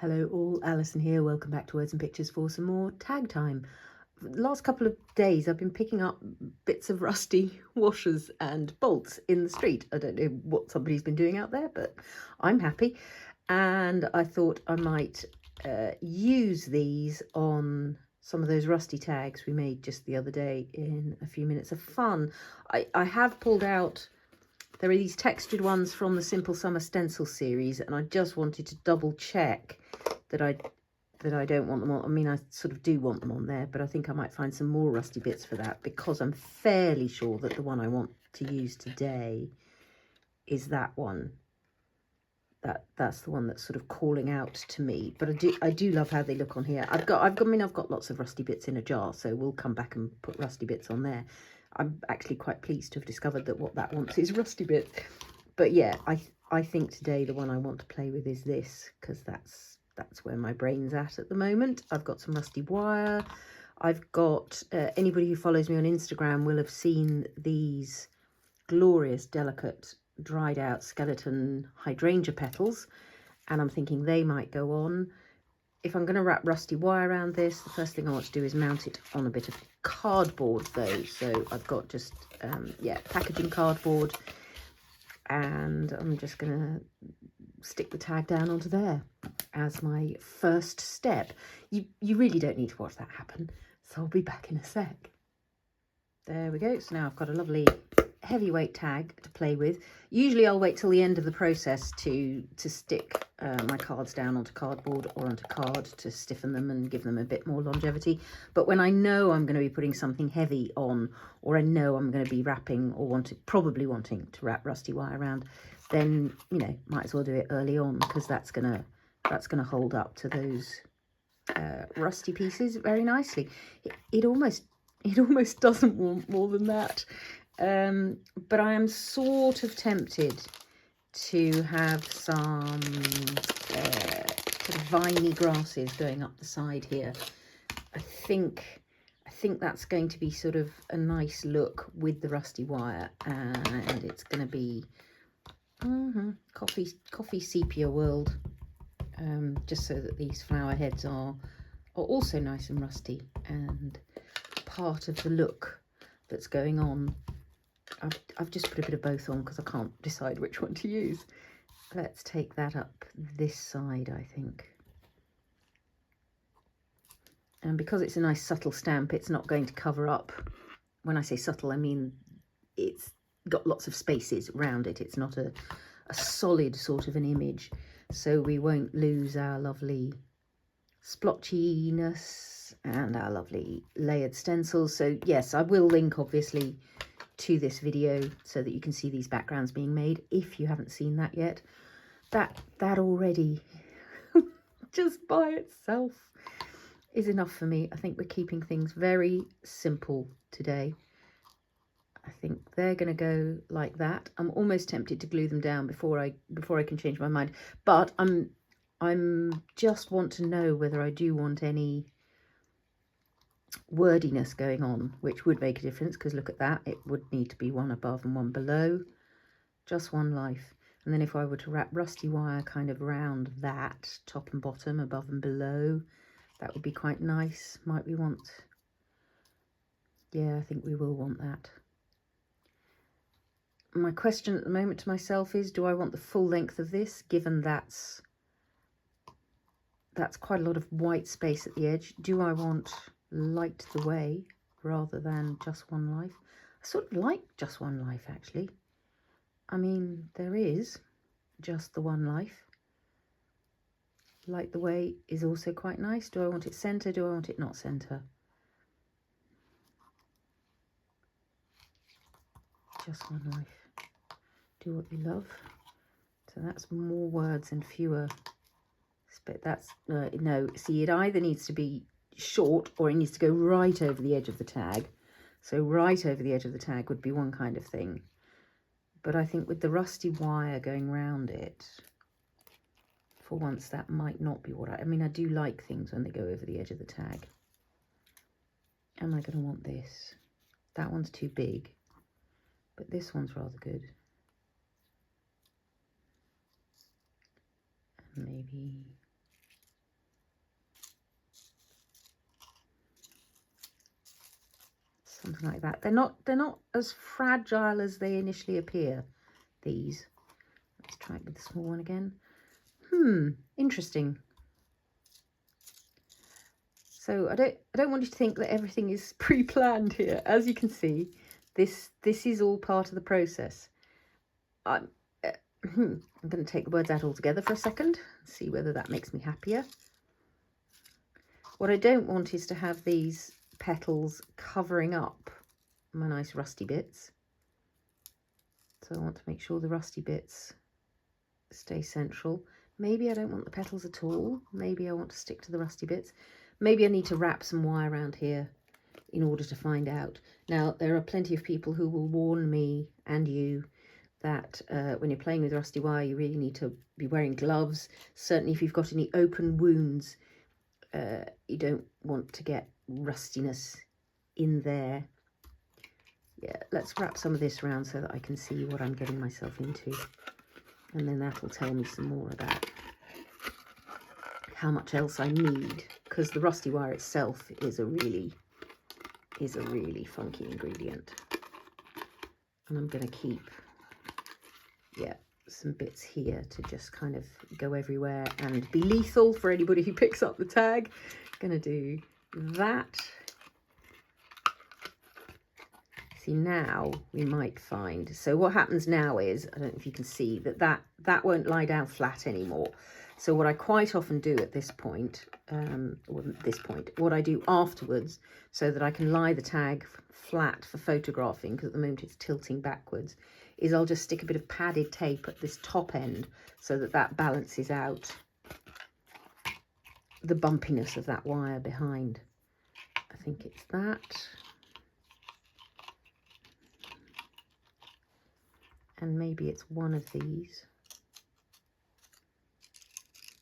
Hello all, Alison here. Welcome back to Words and Pictures for some more tag time. The last couple of days I've been picking up bits of rusty washers and bolts in the street. I don't know what somebody's been doing out there, but I'm happy. And I thought I might use these on some of those rusty tags we made just the other day in a few minutes of fun. I have pulled out, there are these textured ones from the Simple Summer Stencil series, and I just wanted to double check that I don't want them on. I mean, I sort of do want them on there, but I think I might find some more rusty bits for that, because I'm fairly sure that the one I want to use today is that one. That's the one that's sort of calling out to me. But I do love how they look on here. I've got lots of rusty bits in a jar, so we'll come back and put rusty bits on there. I'm actually quite pleased to have discovered that what that wants is rusty bits. But yeah, I think today the one I want to play with is this, because that's where my brain's at the moment. I've got some rusty wire. I've got, anybody who follows me on Instagram will have seen these glorious, delicate, dried out skeleton hydrangea petals, and I'm thinking they might go on. If I'm going to wrap rusty wire around this, the first thing I want to do is mount it on a bit of cardboard though. So I've got just, packaging cardboard, and I'm just going to stick the tag down onto there as my first step. You really don't need to watch that happen, so I'll be back in a sec. There we go. So now I've got a lovely heavyweight tag to play with. Usually I'll wait till the end of the process to stick my cards down onto cardboard or onto card to stiffen them and give them a bit more longevity. But when I know I'm going to be putting something heavy on, or I know I'm going to be wrapping or probably wanting to wrap rusty wire around, then, you know, might as well do it early on, because that's gonna hold up to those rusty pieces very nicely. It almost doesn't want more than that. But I am sort of tempted to have some sort of viney grasses going up the side here. I think that's going to be sort of a nice look with the rusty wire, and it's going to be coffee sepia world, just so that these flower heads are also nice and rusty and part of the look that's going on. I've just put a bit of both on because I can't decide which one to use. Let's take that up this side, I think. And because it's a nice subtle stamp, it's not going to cover up. When I say subtle, I mean it's got lots of spaces around it. It's not a solid sort of an image, so we won't lose our lovely splotchiness and our lovely layered stencils. So yes, I will link obviously to this video so that you can see these backgrounds being made if you haven't seen that yet. That already just by itself is enough for me. I think we're keeping things very simple today. I think they're going to go like that. I'm almost tempted to glue them down before I can change my mind, but I'm just want to know whether I do want any wordiness going on, which would make a difference, because look at that, it would need to be one above and one below. Just one life. And then if I were to wrap rusty wire kind of round that, top and bottom, above and below, that would be quite nice. Might we want... yeah, I think we will want that. My question at the moment to myself is, do I want the full length of this, given that's quite a lot of white space at the edge? Do I want Light the Way rather than Just One Life? I sort of like Just One Life, actually. I mean, there is just the one life. Light the Way is also quite nice. Do I want it centre? Do I want it not centre? Just One Life. Do what you love. So that's more words and fewer. But that's no, see, it either needs to be short or it needs to go right over the edge of the tag. So right over the edge of the tag would be one kind of thing. But I think with the rusty wire going round it, for once, that might not be what I mean, I do like things when they go over the edge of the tag. Am I going to want this? That one's too big, but this one's rather good. Maybe something like that. They're not as fragile as they initially appear, these. Let's try it with the small one again. Interesting. So I don't want you to think that everything is pre-planned here. As you can see, this is all part of the process. I'm going to take the words out altogether for a second, see whether that makes me happier. What I don't want is to have these petals covering up my nice rusty bits. So I want to make sure the rusty bits stay central. Maybe I don't want the petals at all. Maybe I want to stick to the rusty bits. Maybe I need to wrap some wire around here in order to find out. Now, there are plenty of people who will warn me and you that when you're playing with rusty wire, you really need to be wearing gloves. Certainly if you've got any open wounds, you don't want to get rustiness in there. Yeah, let's wrap some of this around so that I can see what I'm getting myself into. And then that'll tell me some more about how much else I need, because the rusty wire itself is a really funky ingredient. And I'm going to keep, yeah, some bits here to just kind of go everywhere and be lethal for anybody who picks up the tag. Going to do that. See, now we might find, so what happens now is, I don't know if you can see, that won't lie down flat anymore. So what I quite often do at this point, what I do afterwards, so that I can lie the tag flat for photographing, because at the moment it's tilting backwards, is I'll just stick a bit of padded tape at this top end so that balances out the bumpiness of that wire behind. I think it's that. And maybe it's one of these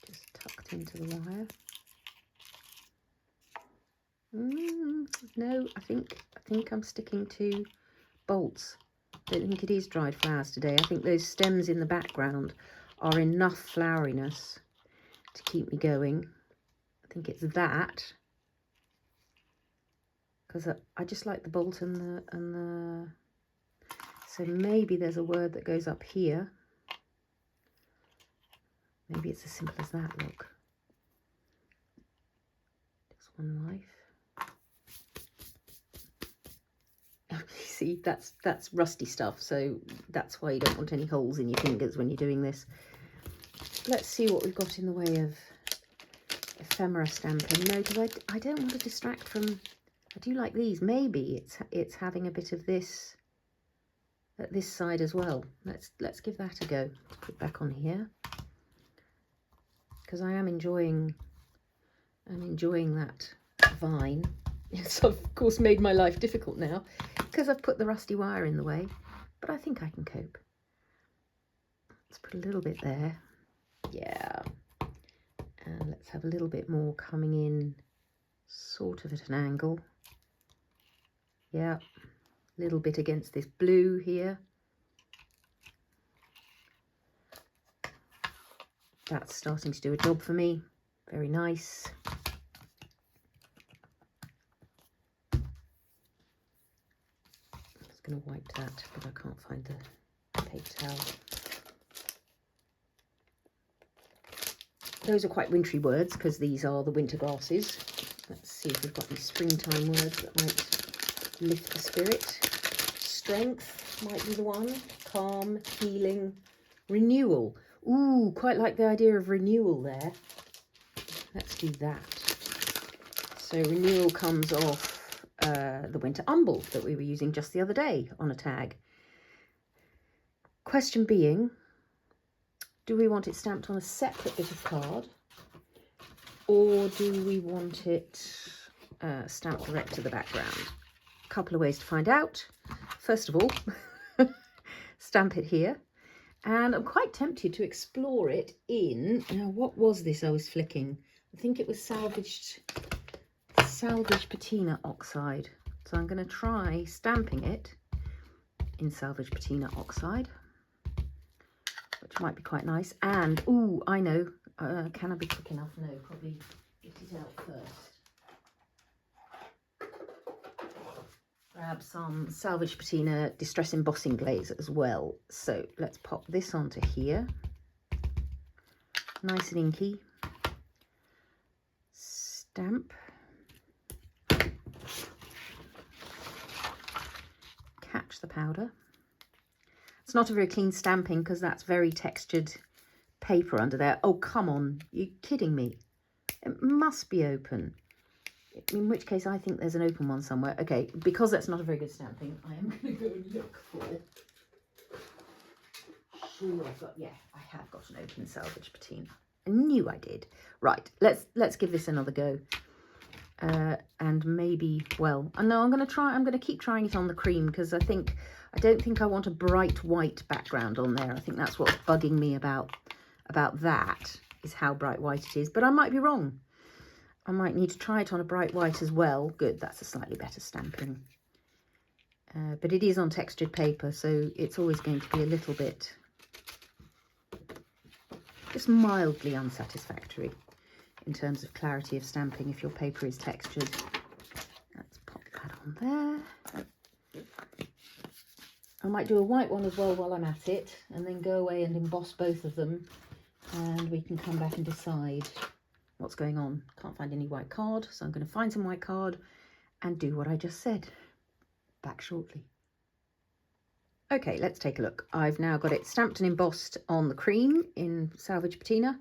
just tucked into the wire. No, I think I'm sticking to bolts. Don't think it is dried flowers today. I think those stems in the background are enough floweriness to keep me going. I think it's that, because I just like the bolt and the so maybe there's a word that goes up here. Maybe it's as simple as that, look. Just one life. See, that's rusty stuff, so that's why you don't want any holes in your fingers when you're doing this. Let's see what we've got in the way of ephemera stamping. No, because I don't want to distract from, I do like these. Maybe it's having a bit of this at this side as well. Let's give that a go. Put it back on here, because I am enjoying that vine. It's of course made my life difficult now because I've put the rusty wire in the way, but I think I can cope. Let's put a little bit there. Yeah, and let's have a little bit more coming in sort of at an angle. Yeah, a little bit against this blue here. That's starting to do a job for me. Very nice. I'm just going to wipe that, but I can't find the paper towel. Those are quite wintry words because these are the winter grasses. Let's see if we've got any springtime words that might lift the spirit. Strength might be the one. Calm, healing, renewal. Ooh, quite like the idea of renewal there. Let's do that. So renewal comes off the Winter Umbeles that we were using just the other day on a tag. Question being, do we want it stamped on a separate bit of card, or do we want it stamped direct to the background? A couple of ways to find out. First of all, stamp it here. And I'm quite tempted to explore it in, now what was this I was flicking? I think it was salvaged patina oxide. So I'm going to try stamping it in salvaged patina oxide, which might be quite nice. And, ooh, I know, can I be quick enough? No, probably get it out first. grab some salvage patina distress embossing glaze as well. So let's pop this onto here. Nice and inky. Stamp. Catch the powder. It's not a very clean stamping because that's very textured paper under there. Oh, come on. You're kidding me. It must be open. In which case, I think there's an open one somewhere. Okay, because that's not a very good stamping, I am going to go and look for... Sure, I have got an open salvage patina. I knew I did. Right, let's give this another go. And maybe, well, no, I'm going to keep trying it on the cream because I don't think I want a bright white background on there. I think that's what's bugging me about that, is how bright white it is. But I might be wrong. I might need to try it on a bright white as well. Good, that's a slightly better stamping. But it is on textured paper, so it's always going to be a little bit, just mildly unsatisfactory in terms of clarity of stamping if your paper is textured. Let's pop that on there. I might do a white one as well while I'm at it, and then go away and emboss both of them, and we can come back and decide what's going on. Can't find any white card, so I'm going to find some white card and do what I just said. Back shortly. Okay, let's take a look. I've now got it stamped and embossed on the cream in salvage patina.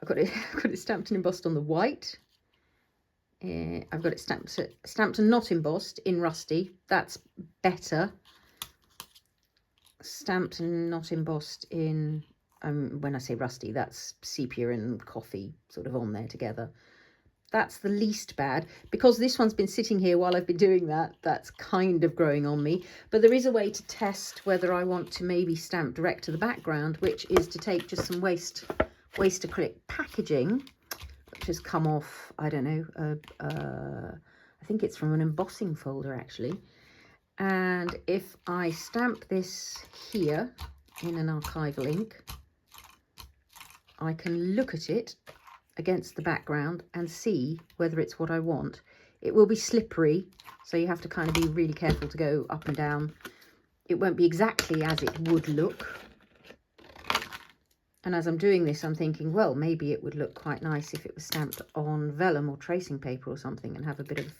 I've got it stamped and embossed on the white. I've got it stamped and not embossed in rusty. That's better. Stamped and not embossed in, when I say rusty, that's sepia and coffee sort of on there together. That's the least bad. Because this one's been sitting here while I've been doing that, that's kind of growing on me. But there is a way to test whether I want to maybe stamp direct to the background, which is to take just some waste acrylic packaging, which has come off, I don't know, I think it's from an embossing folder actually. And if I stamp this here in an archival ink, I can look at it against the background and see whether it's what I want. It will be slippery, so you have to kind of be really careful to go up and down. It won't be exactly as it would look. And as I'm doing this, I'm thinking, well, maybe it would look quite nice if it was stamped on vellum or tracing paper or something and have a bit of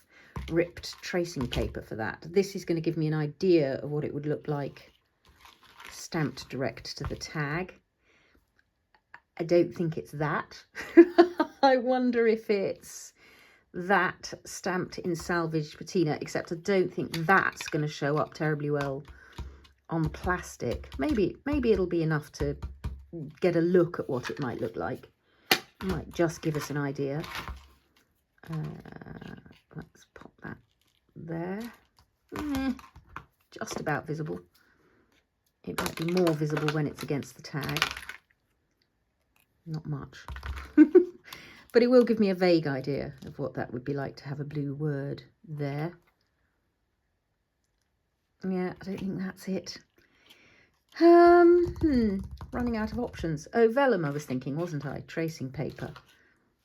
ripped tracing paper for that. This is going to give me an idea of what it would look like stamped direct to the tag. I don't think it's that. I wonder if it's that stamped in salvage patina, except I don't think that's going to show up terribly well on the plastic. Maybe it'll be enough to get a look at what it might look like. It might just give us an idea. Let's pop that there. Just about visible. It might be more visible when it's against the tag. Not much. But it will give me a vague idea of what that would be like to have a blue word there. Yeah, I don't think that's it. Running out of options. Oh, vellum I was thinking, wasn't I? Tracing paper.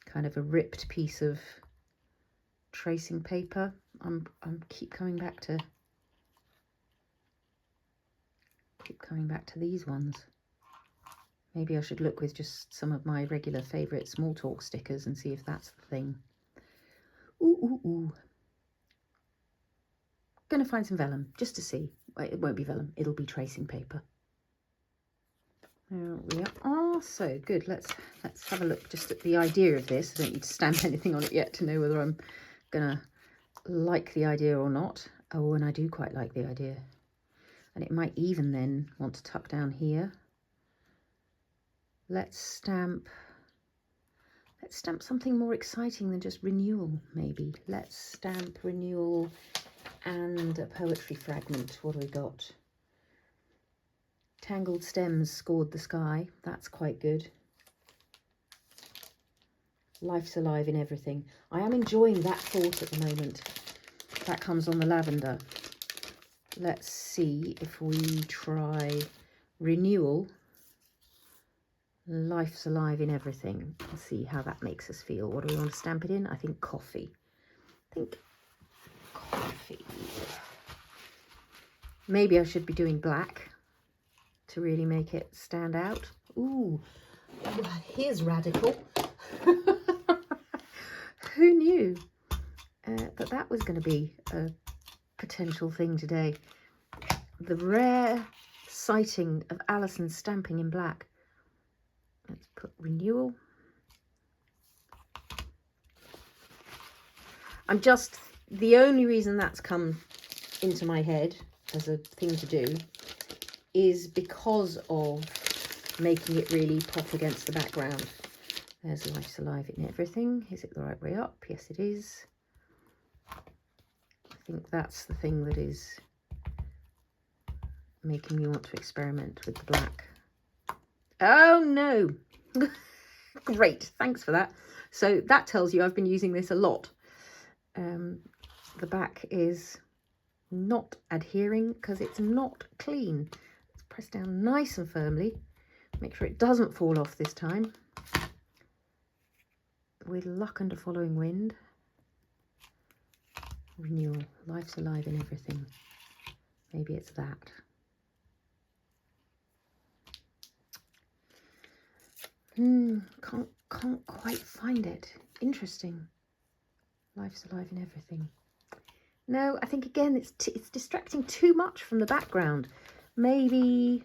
Kind of a ripped piece of tracing paper. I'm keep coming back to these ones. Maybe I should look with just some of my regular favourite small talk stickers and see if that's the thing. Ooh. Gonna find some vellum just to see. It won't be vellum, it'll be tracing paper. There we are. So good. Let's have a look just at the idea of this. I don't need to stamp anything on it yet to know whether I'm gonna like the idea or not. Oh, and I do quite like the idea. And it might even then want to tuck down here. Let's stamp something more exciting than just renewal, maybe. Let's stamp renewal and a poetry fragment. What do we got? Tangled stems scored the sky. That's quite good. Life's alive in everything. I am enjoying that thought at the moment. That comes on the lavender. Let's see if we try renewal. Life's alive in everything. Let's see how that makes us feel. What do we want to stamp it in? I think coffee. I think Maybe I should be doing black to really make it stand out. Ooh, here's radical. Who knew? But that was going to be a potential thing today. The rare sighting of Alison stamping in black. Let's put renewal. The only reason that's come into my head as a thing to do is because of making it really pop against the background. There's Life's Alive in everything. Is it the right way up? Yes, it is. I think that's the thing that is making me want to experiment with the black. Oh no! Great, thanks for that. So that tells you I've been using this a lot. The back is not adhering because it's not clean. Let's press down nice and firmly. Make sure it doesn't fall off this time. With luck and a following wind. Renewal. Life's alive in everything. Maybe it's that. Can't quite find it. Interesting. Life's alive in everything. No, I think again it's distracting too much from the background. Maybe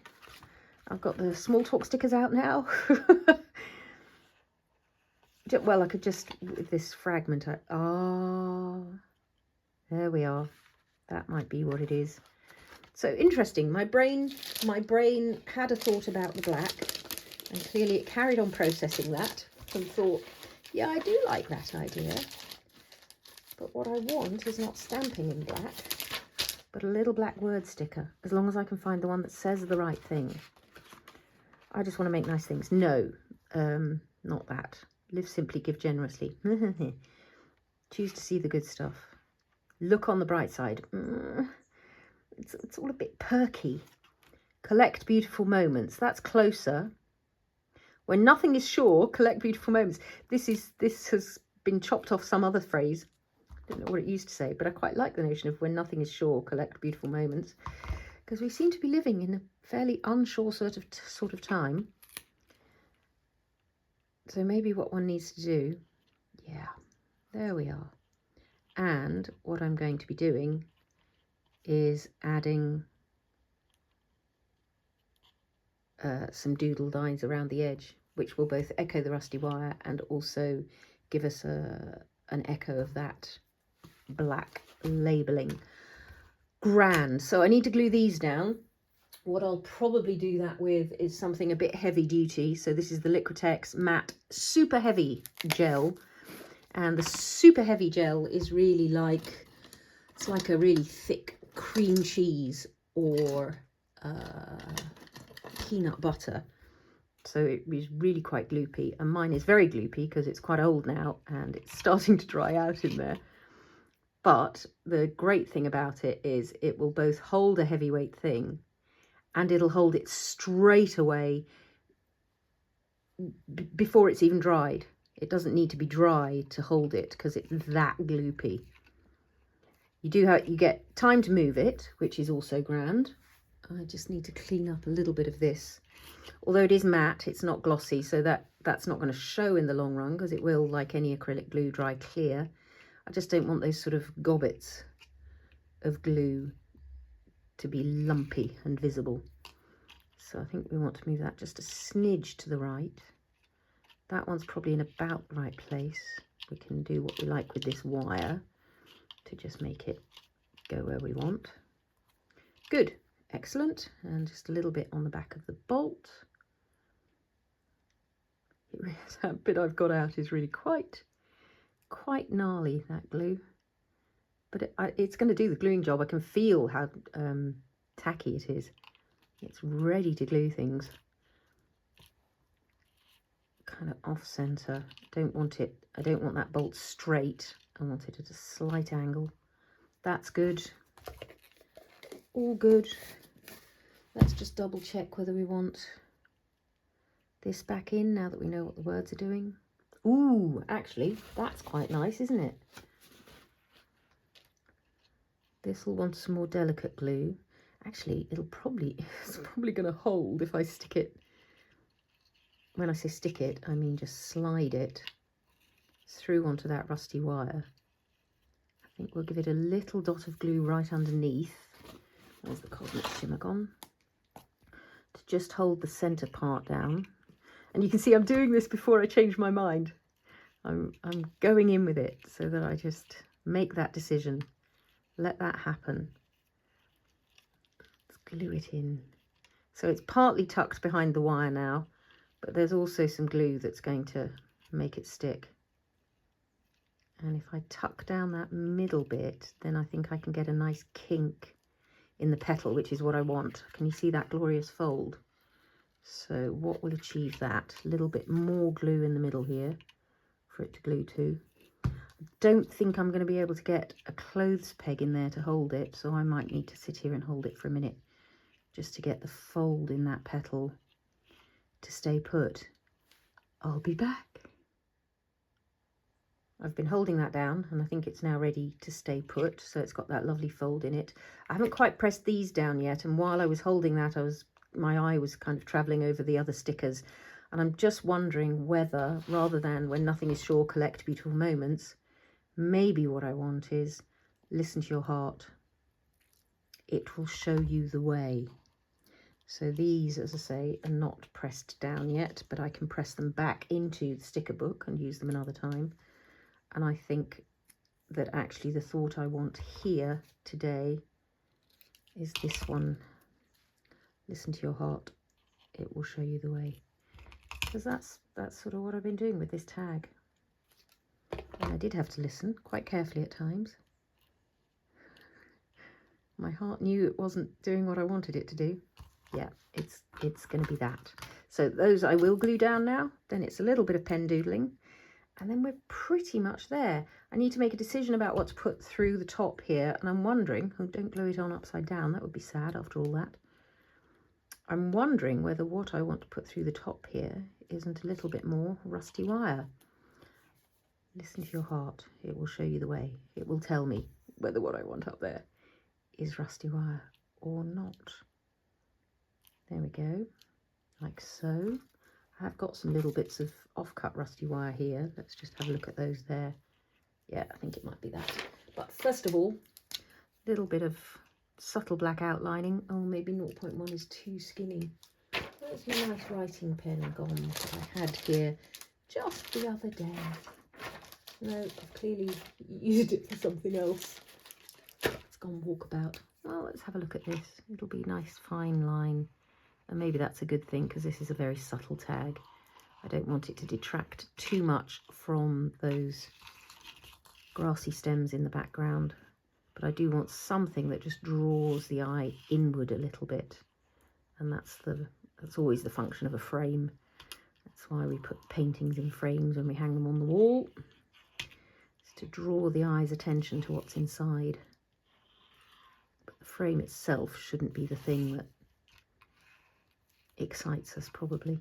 I've got the small talk stickers out now. Well, I could just, with this fragment, there we are. That might be what it is. So interesting. My brain had a thought about the black, and clearly it carried on processing that and thought, yeah, I do like that idea. But what I want is not stamping in black, but a little black word sticker, as long as I can find the one that says the right thing. I just want to make nice things. No, not that. Live simply, give generously. Choose to see the good stuff. Look on the bright side. It's all a bit perky. Collect beautiful moments. That's closer. When nothing is sure, collect beautiful moments. This has been chopped off some other phrase. I don't know what it used to say, but I quite like the notion of when nothing is sure, collect beautiful moments, because we seem to be living in a fairly unsure sort of time. So maybe what one needs to do, yeah, there we are. And what I'm going to be doing is adding some doodle lines around the edge, which will both echo the rusty wire and also give us an echo of that black labelling. Grand. So I need to glue these down. What I'll probably do that with is something a bit heavy duty. So this is the Liquitex matte super heavy gel, and the super heavy gel is really like, it's like a really thick cream cheese or peanut butter. So it is really quite gloopy, and mine is very gloopy because it's quite old now and it's starting to dry out in there. But the great thing about it is it will both hold a heavyweight thing and it'll hold it straight away before it's even dried. It doesn't need to be dry to hold it because it's that gloopy. You get time to move it, which is also grand. I just need to clean up a little bit of this. Although it is matte, it's not glossy, so that's not going to show in the long run because it will, like any acrylic glue, dry clear. I just don't want those sort of gobbets of glue to be lumpy and visible. So I think we want to move that just a smidge to the right. That one's probably in about the right place. We can do what we like with this wire to just make it go where we want. Good, excellent. And just a little bit on the back of the bolt. That bit I've got out is really quite gnarly, that glue. But it's going to do the gluing job. I can feel how tacky it is. It's ready to glue things. Kind of off center. I don't want that bolt straight. I want it at a slight angle. That's good. All good. Let's just double check whether we want this back in now that we know what the words are doing. Ooh, actually, that's quite nice, isn't it? This will want some more delicate glue. Actually, it's probably going to hold if I stick it. When I say stick it, I mean just slide it through onto that rusty wire. I think we'll give it a little dot of glue right underneath. There's the Cosmic Shimmer gone. To just hold the centre part down. And you can see I'm doing this before I change my mind. I'm going in with it so that I just make that decision. Let that happen. Let's glue it in. So it's partly tucked behind the wire now, but there's also some glue that's going to make it stick. And if I tuck down that middle bit, then I think I can get a nice kink in the petal, which is what I want. Can you see that glorious fold? So what will achieve that? A little bit more glue in the middle here for it to glue to. I don't think I'm going to be able to get a clothes peg in there to hold it, so I might need to sit here and hold it for a minute just to get the fold in that petal to stay put. I'll be back. I've been holding that down and I think it's now ready to stay put, so it's got that lovely fold in it. I haven't quite pressed these down yet, and while I was holding that, my eye was kind of travelling over the other stickers, and I'm just wondering whether, rather than when nothing is sure, collect beautiful moments, maybe what I want is listen to your heart. It will show you the way. So these, as I say, are not pressed down yet, but I can press them back into the sticker book and use them another time. And I think that actually the thought I want here today is this one. Listen to your heart. It will show you the way. Because that's sort of what I've been doing with this tag. And I did have to listen quite carefully at times. My heart knew it wasn't doing what I wanted it to do. Yeah, it's going to be that. So those I will glue down now. Then it's a little bit of pen doodling. And then we're pretty much there. I need to make a decision about what to put through the top here. And I'm wondering, oh, don't glue it on upside down. That would be sad after all that. I'm wondering whether what I want to put through the top here isn't a little bit more rusty wire. Listen to your heart. It will show you the way. It will tell me whether what I want up there is rusty wire or not. There we go, like so. I've got some little bits of off-cut rusty wire here. Let's just have a look at those there. Yeah, I think it might be that. But first of all, a little bit of subtle black outlining. Oh, maybe 0.1 is too skinny. Where's my nice writing pen gone that I had here just the other day? No, I've clearly used it for something else. It's gone walkabout. Well, let's have a look at this. It'll be a nice fine line. And maybe that's a good thing because this is a very subtle tag. I don't want it to detract too much from those grassy stems in the background. But I do want something that just draws the eye inward a little bit. And that's always the function of a frame. That's why we put paintings in frames when we hang them on the wall. It's to draw the eye's attention to what's inside. But the frame itself shouldn't be the thing that excites us, probably.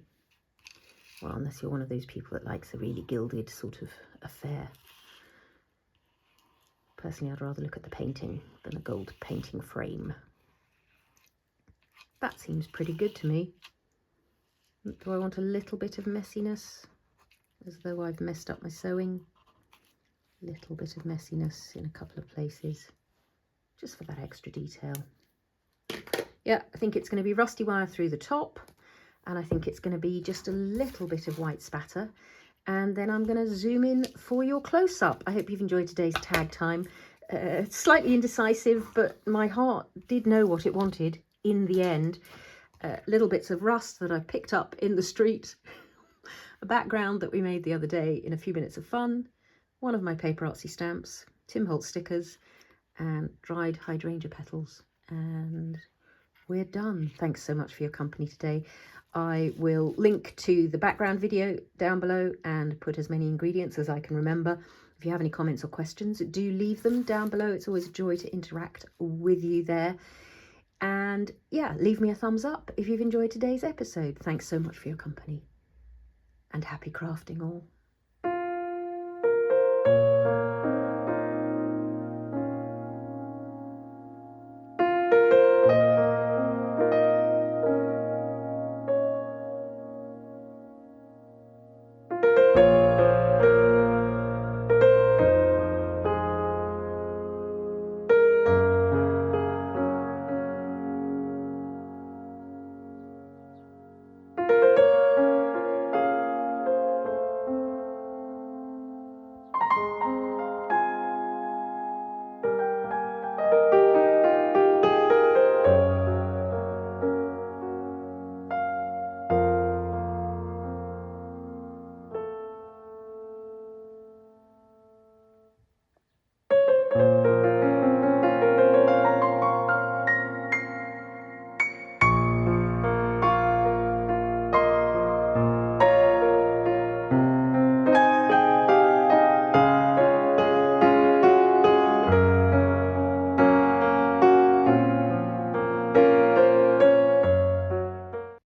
Well, unless you're one of those people that likes a really gilded sort of affair. Personally, I'd rather look at the painting than a gold painting frame. That seems pretty good to me. Do I want a little bit of messiness? As though I've messed up my sewing. Little bit of messiness in a couple of places. Just for that extra detail. Yeah, I think it's going to be rusty wire through the top, and I think it's going to be just a little bit of white spatter, and then I'm going to zoom in for your close-up. I hope you've enjoyed today's tag time. Slightly indecisive, but my heart did know what it wanted in the end. Little bits of rust that I picked up in the street, a background that we made the other day in a few minutes of fun, one of my PaperArtsy stamps, Tim Holtz stickers, and dried hydrangea petals, and we're done. Thanks so much for your company today. I will link to the background video down below and put as many ingredients as I can remember. If you have any comments or questions, do leave them down below. It's always a joy to interact with you there. And yeah, leave me a thumbs up if you've enjoyed today's episode. Thanks so much for your company, and happy crafting all.